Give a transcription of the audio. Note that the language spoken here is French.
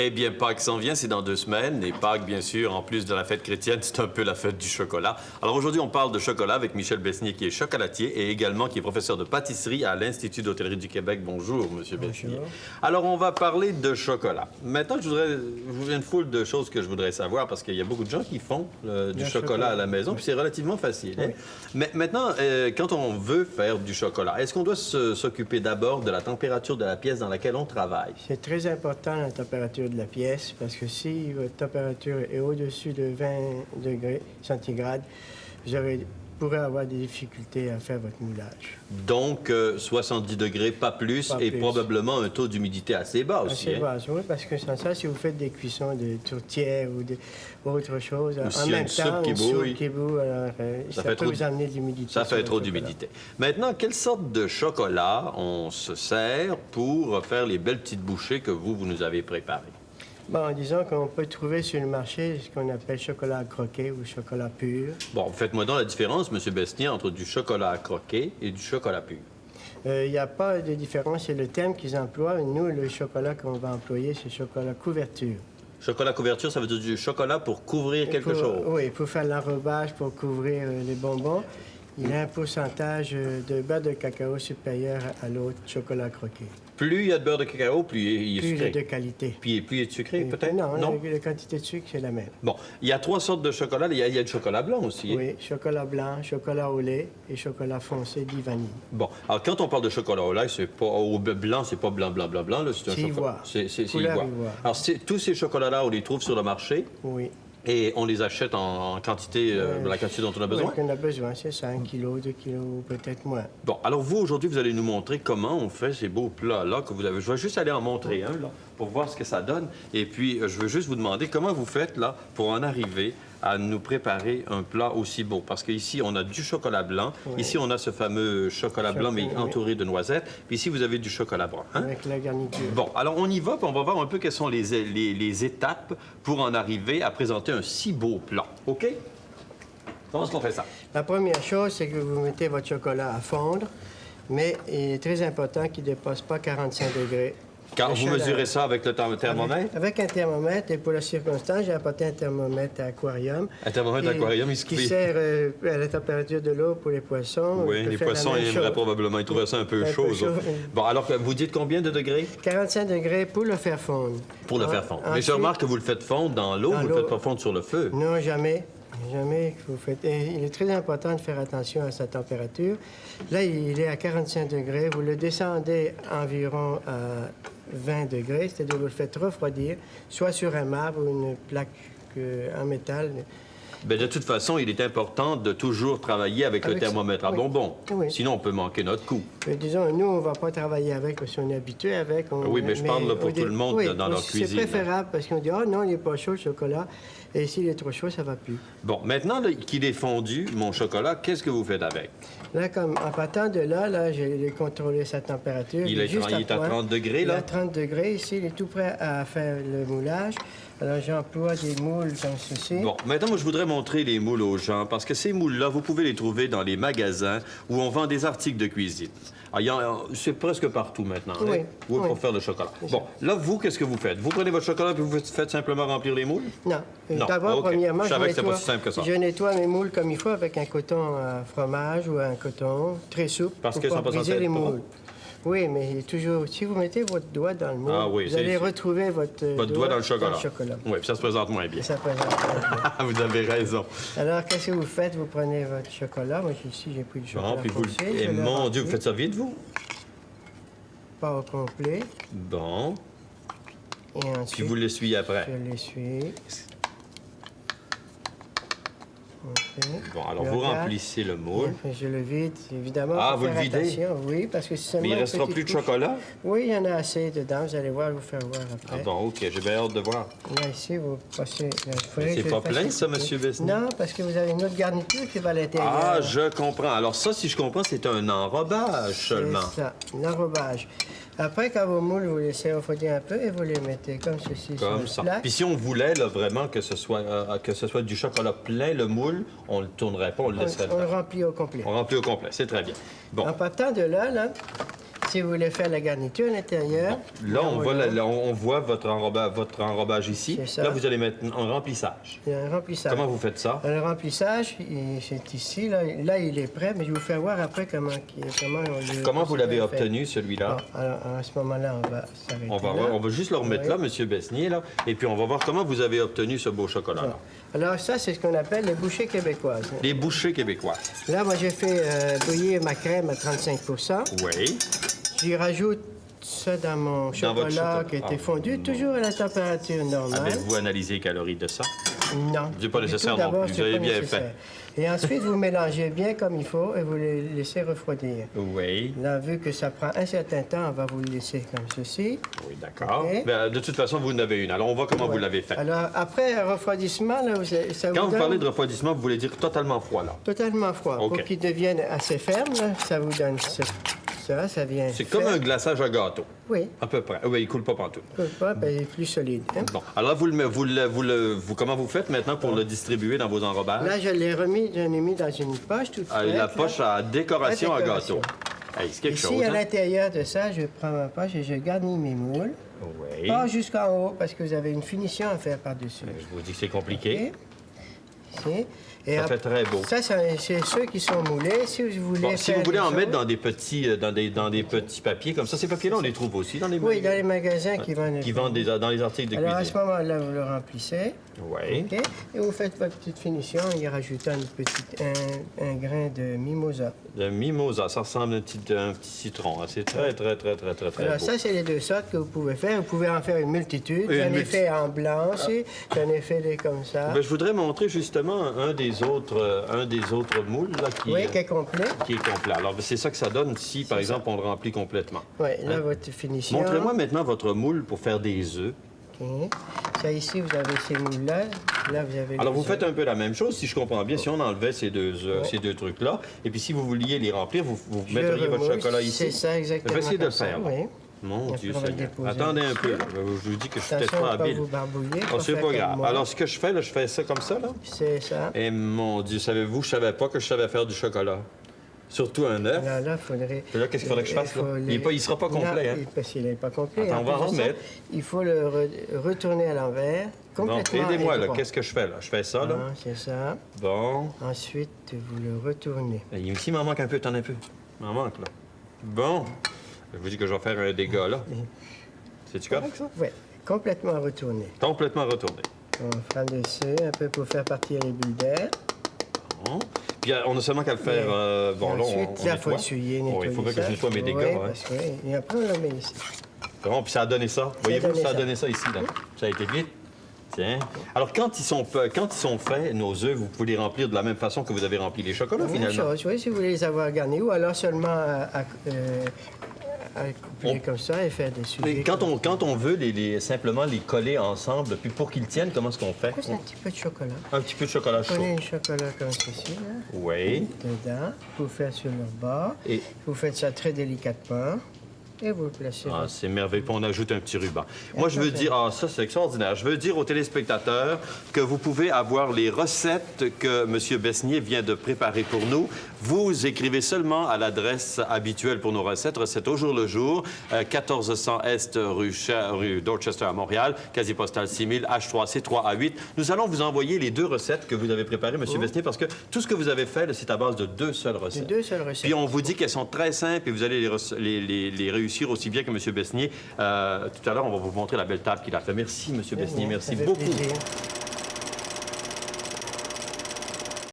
Eh bien, Pâques s'en vient, c'est dans 2 semaines. Et Pâques, bien sûr, en plus de la fête chrétienne, c'est un peu la fête du chocolat. Alors aujourd'hui, on parle de chocolat avec Michel Besnier, qui est chocolatier et également qui est professeur de pâtisserie à l'Institut d'hôtellerie du Québec. Bonjour, Monsieur Besnier. Alors, on va parler de chocolat. Maintenant, je vous ai une foule de choses que je voudrais savoir parce qu'il y a beaucoup de gens qui font du chocolat à la maison, puis c'est relativement facile. Oui. Hein? Mais maintenant, quand on veut faire du chocolat, est-ce qu'on doit s'occuper d'abord de la température de la pièce dans laquelle on travaille? C'est très important la température de la pièce parce que si votre température est au-dessus de 20 degrés centigrades, vous pourrez avoir des difficultés à faire votre moulage. Donc, 70 degrés, pas plus, et probablement un taux d'humidité assez bas aussi. Assez bas, oui, parce que sans ça, si vous faites des cuissons de tourtière ou autre chose, en même temps, une soupe qui bouille, alors, ça peut vous amener de l'humidité. Ça fait trop d'humidité. Maintenant, quelle sorte de chocolat on se sert pour faire les belles petites bouchées que vous nous avez préparées? Bon, disons qu'on peut trouver sur le marché ce qu'on appelle chocolat à croquer ou chocolat pur. Bon, faites-moi donc la différence, M. Besnier, entre du chocolat à croquer et du chocolat pur. Il n'y a pas de différence, c'est le terme qu'ils emploient. Nous, le chocolat qu'on va employer, c'est chocolat couverture. Chocolat couverture, ça veut dire du chocolat pour couvrir quelque chose? Oui, pour faire l'enrobage, pour couvrir les bonbons. Il a un pourcentage de beurre de cacao supérieur à l'autre chocolat croqué. Plus il y a de beurre de cacao, plus il est sucré. Plus il est de qualité. Plus il est sucré, peut-être? Non, la quantité de sucre, c'est la même. Bon, il y a 3 sortes de chocolat. Il y a du chocolat blanc aussi. Oui, chocolat blanc, chocolat au lait et chocolat foncé dit vanille. Bon, alors quand on parle de chocolat au lait, c'est pas au blanc, c'est pas blanc, là, c'est un chocolat. Ivoire. C'est ivoire. Alors, tous ces chocolats-là, on les trouve sur le marché. Oui. Et on les achète en quantité, la quantité dont on a besoin? Oui, qu'on a besoin, c'est ça, 1 kilo, 2 kilos, peut-être moins. Bon, alors vous, aujourd'hui, vous allez nous montrer comment on fait ces beaux plats-là que vous avez. Je vais juste aller en montrer un, là, pour voir ce que ça donne. Et puis, je veux juste vous demander comment vous faites, là, pour en arriver à nous préparer un plat aussi beau. Parce qu'ici, on a du chocolat blanc. Oui. Ici, on a ce fameux chocolat blanc, mais entouré de noisettes. Puis ici, vous avez du chocolat brun. Hein? Avec la garniture. Bon, alors on y va, puis on va voir un peu quelles sont les étapes pour en arriver à présenter un si beau plat. OK? Comment est-ce qu'on fait ça? La première chose, c'est que vous mettez votre chocolat à fondre, mais il est très important qu'il ne dépasse pas 45 degrés. Quand vous mesurez ça avec le thermomètre? Avec un thermomètre, et pour la circonstance, j'ai apporté un thermomètre à aquarium. Un thermomètre à aquarium, qui sert à la température de l'eau pour les poissons. Oui, les poissons aimeraient probablement. Ils trouveraient ça un peu chaud. Bon, alors, vous dites combien de degrés? 45 degrés pour le faire fondre. Pour le faire fondre. Mais je remarque que vous le faites fondre dans l'eau, vous ne le faites pas fondre sur le feu. Non, jamais. Jamais que vous faites. Et il est très important de faire attention à sa température. Là, il est à 45 degrés. Vous le descendez environ à 20 degrés, c'est-à-dire vous le faites refroidir, soit sur un marbre ou une plaque en métal. Bien, de toute façon, il est important de toujours travailler avec le thermomètre à bonbons. Oui. Sinon, on peut manquer notre coup. Mais disons, nous, on ne va pas travailler avec parce qu'on est habitué avec. Oui, mais je parle là, pour tout le monde dans leur cuisine. C'est préférable parce qu'on dit, oh non, il n'est pas chaud le chocolat. Et s'il est trop chaud, ça ne va plus. Bon, maintenant qu'il est fondu, mon chocolat, qu'est-ce que vous faites avec? Là, comme en partant de là, j'ai contrôlé sa température. Il est à 30 degrés, là? Il est à 30 degrés. Ici, il est tout prêt à faire le moulage. Alors, j'emploie des moules comme ceci. Bon, maintenant, moi, je voudrais montrer les moules aux gens, parce que ces moules-là, vous pouvez les trouver dans les magasins où on vend des articles de cuisine. C'est presque partout maintenant, oui. Hein? Pour faire le chocolat. Bon, là, vous, qu'est-ce que vous faites? Vous prenez votre chocolat et vous faites simplement remplir les moules? Non. D'abord, premièrement, je nettoie mes moules comme il faut avec un coton à fromage ou un coton très souple parce pour pas briser les moules. Oui, mais toujours, si vous mettez votre doigt dans le moule, vous allez retrouver votre doigt dans le chocolat. Oui, puis ça se présente moins bien. Ça se présente moins bien. Vous avez raison. Alors, qu'est-ce que vous faites? Vous prenez votre chocolat. Moi, ici, j'ai pris du chocolat foncé. Et mon Dieu, vous faites ça vite, vous? Pas au complet. Bon. Et ensuite, puis vous l'essuyez après? Je l'essuie. Okay. Bon, alors vous remplissez le moule. Je le vide, évidemment. Ah, vous le videz? Attention. Oui, parce que si mais il ne restera plus de chocolat? Oui, il y en a assez dedans. Vous allez voir, je vais vous faire voir après. Ah bon, OK, j'ai bien hâte de voir. Là, ici, vous passez... C'est pas plein, ça, M. Besnier? Non, parce que vous avez une autre garniture qui va à l'intérieur. Ah, je comprends. Alors ça, si je comprends, c'est un enrobage seulement. C'est ça, un enrobage. Après, quand vos moules, vous laissez refroidir un peu et vous les mettez comme ceci comme sur ça. Puis si on voulait là, vraiment que ce soit du chocolat plein, le moule, on ne le tournerait pas, on le laisserait dedans. On le remplit au complet. On remplit au complet, c'est très bien. Bon. En partant de là, si vous voulez faire la garniture à l'intérieur... Là, on voit votre enrobage ici. C'est ça. Là, vous allez mettre un remplissage. Il y a un remplissage. Comment vous faites ça? Le remplissage, c'est ici. Là, il est prêt, mais je vais vous faire voir après comment Comment vous l'avez fait. obtenu, celui-là? Bon, alors, à ce moment-là, on va s'arrêter On va juste le remettre Oui. là, M. Besnier, là, et puis on va voir comment vous avez obtenu ce beau chocolat-là. Bon. Alors ça, c'est ce qu'on appelle les bouchées québécoises. Les bouchées québécoises. Là, moi, j'ai fait bouillir ma crème à 35 Oui. J'y rajoute ça dans mon Dans chocolat, votre chocolat. qui a été Ah, fondu, toujours à la température normale. Avez-vous analysé les calories de ça? Non. C'est pas Du tout, nécessaire non d'abord, plus. c'est Vous avez pas bien nécessaire. Et ensuite, vous mélangez bien comme il faut et vous les laissez refroidir. Oui. Là, vu que ça prend un certain temps, on va vous le laisser comme ceci. Oui, d'accord. OK. Ben, de toute façon, vous en avez une. Alors, on voit comment vous l'avez fait. Alors, après un refroidissement, là, ça Quand vous vous donne parlez de refroidissement, vous voulez dire totalement froid, là. totalement froid. OK. Pour qu'il devienne assez ferme, là, ça vous donne ça vient C'est comme faire. un glaçage à gâteau, Oui, à peu près. Oui, il coule pas partout. pas, ben, il est plus solide. Hein? Bon, alors comment vous faites maintenant pour le distribuer dans vos enrobages? Là, je l'ai mis dans une poche toute Ah, prête. la là. poche à décoration à décoration. gâteau. Hey, c'est quelque Ici, chose, à hein? l'intérieur de ça, je prends ma poche et je garnis mes moules. Oui. Pas jusqu'en haut, parce que vous avez une finition à faire par-dessus. Je vous dis que c'est compliqué. Ici. Et Ça après- fait très beau. Ça, c'est ceux qui sont moulés. Si vous voulez Bon, si faire vous voulez des en mettre autres- dans des petits papiers comme ça, ces papiers-là, on les trouve aussi dans les Oui, dans les magasins qui vendent... dans les articles de Alors, à cuisine. ce moment-là, vous le remplissez. Oui. OK? Et vous faites votre petite finition en y rajoutant un grain de mimosa. Le mimosa, ça ressemble à un petit citron. Hein. C'est très, très, très, très, très, très Alors, beau. ça, c'est les deux sortes que vous pouvez faire. Vous pouvez en faire une multitude. Une J'en ai multi- fait en blanc aussi. J'en ai fait des comme ça. Ben, je voudrais montrer justement un des autres moules là, Oui, qui est complet. qui est complet. Alors, c'est ça que ça donne si, par exemple, on le remplit complètement. Oui, là, Hein? votre finition. Montrez-moi maintenant votre moule pour faire des œufs. OK. Ça, ici, vous avez ces moules-là. Là, vous avez Alors, les vous faites œufs. un peu la même chose, si je comprends bien, si on enlevait ces deux trucs-là, et puis si vous vouliez les remplir, vous Je mettriez votre remoule. chocolat ici. C'est ça, exactement. Je vais essayer de le comme ça, faire. là. Oui. Mon Et Dieu après, on va le Seigneur. déposer Attendez un peu. là-dessus. Là. Je vous dis que je suis peut-être Attention pas à ne pas habile. vous barbouiller. Oh, pas c'est faire pas comme grave. moi. Alors, ce que je fais, là, je fais ça comme ça, là. C'est ça. Et mon Dieu, savez-vous, je savais pas que je savais faire du chocolat. Surtout un œuf. Alors là, il faudrait... Et là, qu'est-ce qu'il faudrait que je fasse, là? Il sera pas complet, hein? Parce qu'il n'est pas complet. Attends, En on va plus de en ça, remettre. Il faut le retourner à l'envers, Bon, complètement aidez-moi, et là. droit. Qu'est-ce que je fais, là? Je fais ça, là. Ah, c'est ça. Bon. Ensuite, vous le retournez. Ici, il m'en manque un peu, t'en as un peu. Il m'en manque, là. Bon. Je vous dis que je vais faire un dégât, là. C'est-tu correct, ça? Oui, complètement retourné. Complètement retourné. On fera dessus un peu pour faire partir les bulles d'air. Bon. Puis, on a seulement qu'à le faire... bon, là, Ensuite, on là, il faut nettoie. essuyer, Oh, nettoyer il faudrait que ça. je nettoie mes dégâts, Oui, hein. parce que, oui. Et après, on le met ici. Bon, puis ça a donné ça. Voyez-vous, donné ça a ça. donné ça ici, là. Ça a été vite. Tiens. Alors, quand ils sont faits, nos œufs, vous pouvez les remplir de la même façon que vous avez rempli les chocolats, La même finalement. chose, oui, si vous voulez les avoir garnis, ou alors seulement à couper comme ça et faire des Mais sujets. quand on veut simplement les coller ensemble, puis pour qu'ils tiennent, comment est-ce qu'on fait? Juste un petit peu de chocolat. Un petit peu de chocolat chaud. Prenez un chocolat comme ceci, là, Oui. dedans. Vous faites sur le bord. Et Vous faites ça très délicatement. Et vous le placez. ah, c'est merveilleux. Puis on ajoute un petit ruban. Moi, je veux dire, ça, c'est extraordinaire. Je veux dire aux téléspectateurs que vous pouvez avoir les recettes que M. Besnier vient de préparer pour nous. Vous écrivez seulement à l'adresse habituelle pour nos recettes au jour le jour, 1400 Est rue Dorchester à Montréal, casier postal 6000 H3C 3A8. Nous allons vous envoyer les deux recettes que vous avez préparées, M. Besnier, parce que tout ce que vous avez fait, là, c'est à base de deux seules recettes. C'est deux seules recettes. Puis on vous dit qu'elles sont très simples et vous allez les réussir aussi bien que M. Besnier. Tout à l'heure, on va vous montrer la belle table qu'il a fait. Merci, M. Besnier. Ça Merci fait beaucoup. plaisir.